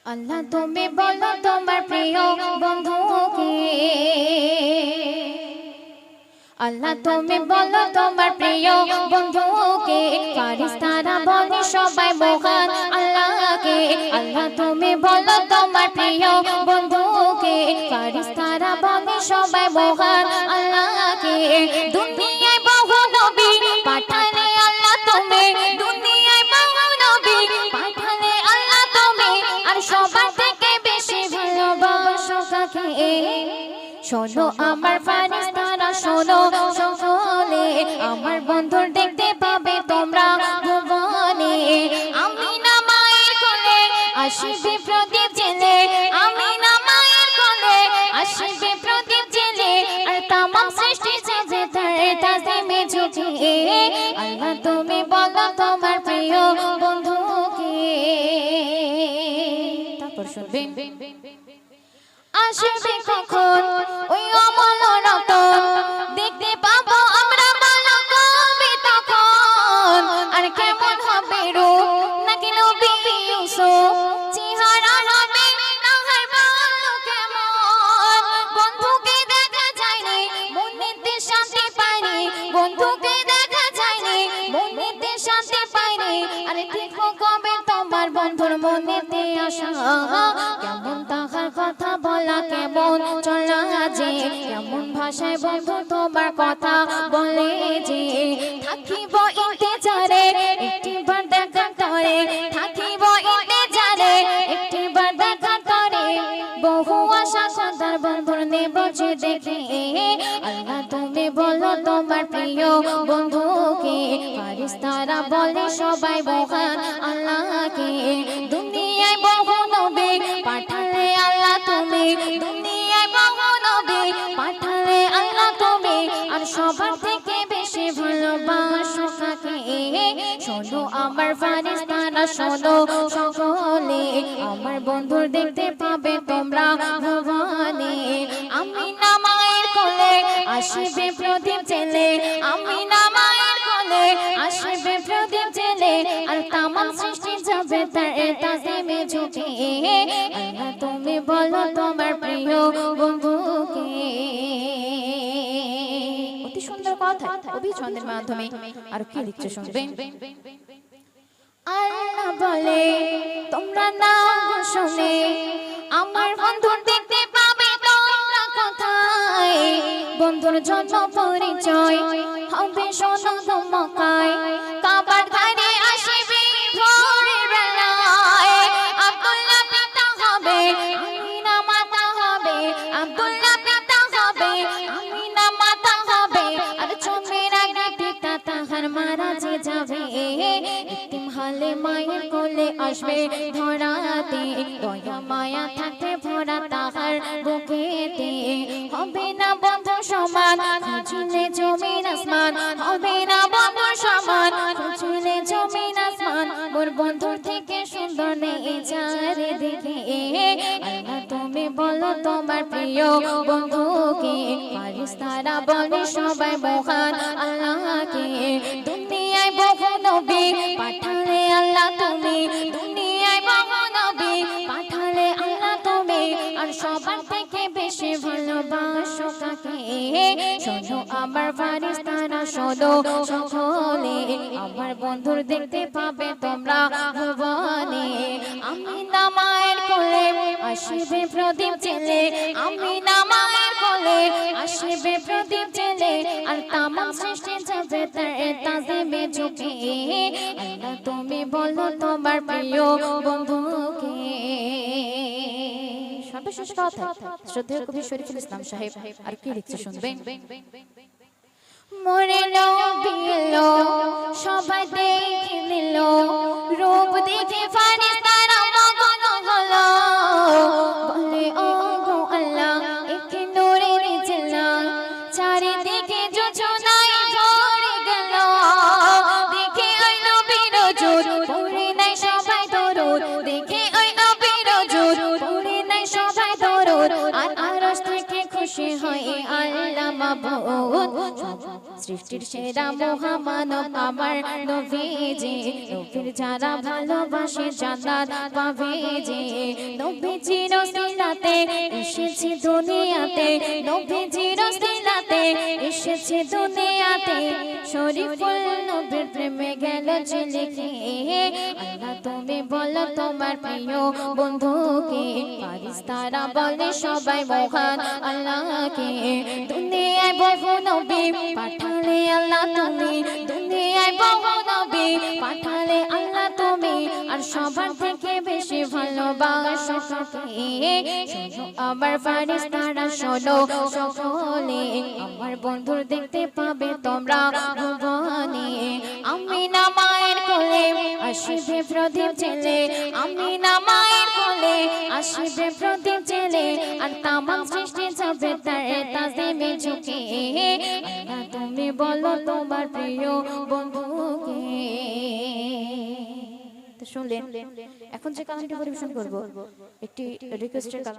আল্লাহ তুমি বলো তোমার প্রিয় বন্ধুকে, আল্লাহ তুমি বলো তোমার প্রিয় বন্ধুকে, ফারিস্তারা বলে সবাই মহান আল্লাহকে। আল্লাহ তুমি বলো তোমার প্রিয় বন্ধুকে, ফারিস্তারা বলে সবাই মহান আল্লাহকে। দুনিয়ায় বহু নবী পাঠালে আল্লাহ তুমি, দুনিয়ায় বহু নবী পাঠালে আল্লাহ তুমি, আর সবার থেকে বেশি ভালোবাসো কাকে? শোনো আমার ফারিস্তারা শোনো সকলে, আমার বন্ধুর দেখতে পাবে তোমরা ভুবনে। আমিনা মায়ের কোলে আসিবে প্রদীপ জেলে, আমিনা মায়ের কোলে আসিবে প্রদীপ জেলে, আর তামাম সৃষ্টি যাবে তার তাজিমে ঝুঁকে। আল্লাহ তুমি বলো তোমার প্রিয় বন্ধুকে। তারপর শুনবেন আসবে কখন ওই অমল রতন, দেখতে পাবো আমরা ভালো কবে তখন। আর কেমন হবে রূপ নাকি নবী ইউসুফ, চেহারা হবে নাহার ভালো কেমন। বন্ধুকে দেখা যায়নি মনেতে শান্তি পাইনি, বন্ধুকে দেখা যায়নি মনেতে শান্তি পাইনি। আরে দেখো কবে তোমার বন্ধুর মনেতে আসা, কেমন তাহার কথা বলা কেমন চলা যে, কেমন ভাষায় বন্ধু তোমার কথা বলে যে। থাকিব ইন্তেজারে একটিবার দেখা করে, থাকিব ইন্তেজারে একটিবার দেখা করে, বহু আশা খোদার বন্ধুর নেব যে দেখে। আল্লাহ তুমি বলো তোমার প্রিয় বন্ধুকে, ফারিস্তারা বলে সবাই মহান আল্লাহকে। দুনিয়ায় বহু নবী পাঠালে আল্লাহ তুমি, দুনিয়ায় বহু নবী পাঠালে আল্লাহ তুমি, আর সবার থেকে বেশি ভালোবাসো কাকে? শোনো আমার ফারিস্তারা শোনো সকলে, আমার বন্ধুর দেখতে পাবে তোমরা ভুবনে। আমিনা মায়ের কোলে আসিবে প্রদীপ জেলে, আমিনা মায়ের কোলে আসিবে প্রদীপ জেলে, আর তামাম সৃষ্টি যাবে তার তাজিমে ঝুঁকে। আল্লাহ তুমি বলো তোমার প্রিয় বন্ধুকে। অতি সুন্দর কথা কবি ছন্দের মাধ্যমে আর কি লিখছে শুনবেন। আল্লাহ বলে তোমরা নাও শুনে, আমার বন্ধুর দেখতে পাবে তোমরা কোথায়। বন্ধুর জন্য পরিচয় হবে শোনো ধমকায়, কাবার ধারে আসিবে ভোরের বেলায়। আব্দুল্লাহ পিতা হবে আমিনা মাতা হবে, আব্দুল্লাহ পিতা হবে আমিনা মাতা হবে, আর জন্মের আগে পিতা তাহার মারা যে যাবে। এতিম হালে মায়ের কোলে আসবে ধরাতে, দয়া মায়া থাকতে ভরা তাহার বুকেতে। হবে না বন্ধু সমান খুঁজলে জমিন আসমান, হবে না বন্ধু সমান খুঁজলে জমিন আসমান, মোর বন্ধুর থেকে সুন্দর নেই চারিদিকে। আল্লাহ তুমি বলো তোমার প্রিয় বন্ধুকে, ফারিস্তারা বলে সবাই মহান আল্লাহকে। দুনিয়ায় বহু নবী পাঠালে আল্লাহ তুমি, দুনিয়ায় বহু নবী পাঠালে আল্লাহ তুমি, আর সবার থেকে বেশি ভালোবাসো কাকে? শোনো আমার ফারিস্তারা শোনো সকলে, আমার বন্ধুর দেখতে পাবে তোমরা ভুবনে। আমিনা মায়ের কোলে আসিবে প্রদীপ জেলে, আমিনা মায়ের কোলে আসিবে প্রদীপ জেলে, আর তামাম সৃষ্টি যাবে তার তাজিমে ঝুঁকে। আল্লাহ তুমি বলো তোমার প্রিয় বন্ধুকে। সর্বশেষ কথা শ্রদ্ধেয় কবি শরীফুল ইসলাম সাহেব আর কি লিখছে শুনবেন। মরে নবী এলো সবাই দেখে নিল, রূপ দেখে ফারিস্তারা মগন হলো, বলে ও গো আল্লাহ একে নূরের জেলা, চারিদিকে যোজনায় ভরে গেল। দেখে ওই নবীর জোর পড়ে নাই সবাই দরুদ, দেখে ওই নবীর জোর পড়ে নাই সবাই দরুদ, আর আরশ থেকে খুশি হয় আল্লাহ মাবুদ। সৃষ্টির সেরা মহামানব আমার নবীজি নবীর যারা ভালোবাসে জান্নাত পাবে যে নবীজির ওসিলাতে এসেছে দুনিয়াতে নবীজির ওসিলাতে এসেছে দুনিয়াতে শরীফুল নবীর প্রেমে গেল যে লিখে আল্লাহ তুমি বলো তোমার প্রিয় বন্ধুকে ফারিস্তারা বলে সবাই মহান আল্লাহকে দুনিয়ায় বহু নবী পাঠালে আল্লাহ তুমি দুনিয়ায় বহু নবী পাঠালে আল্লাহ তুমি আর সবার থেকে বেশি ভালোবাসো কাকে শোনো আমার ফারিস্তারা শোনো সকলে আমার বন্ধুর দেখতে পাবে তোমরা ভুবনে আমিনা মায়ের কোলে আসিবে প্রদীপ জেলে আমিনা মায়ের কোলে আসিবে প্রদীপ জেলে আর তামাম সৃষ্টি যাবে তার তাজিমে ঝুঁকে আল্লাহ তুমি বলো তোমার প্রিয় বন্ধুকে। তো শুনলেন, এখন যে কালামটি পরিবেশন করব একটি রিকোয়েস্টের কালাম।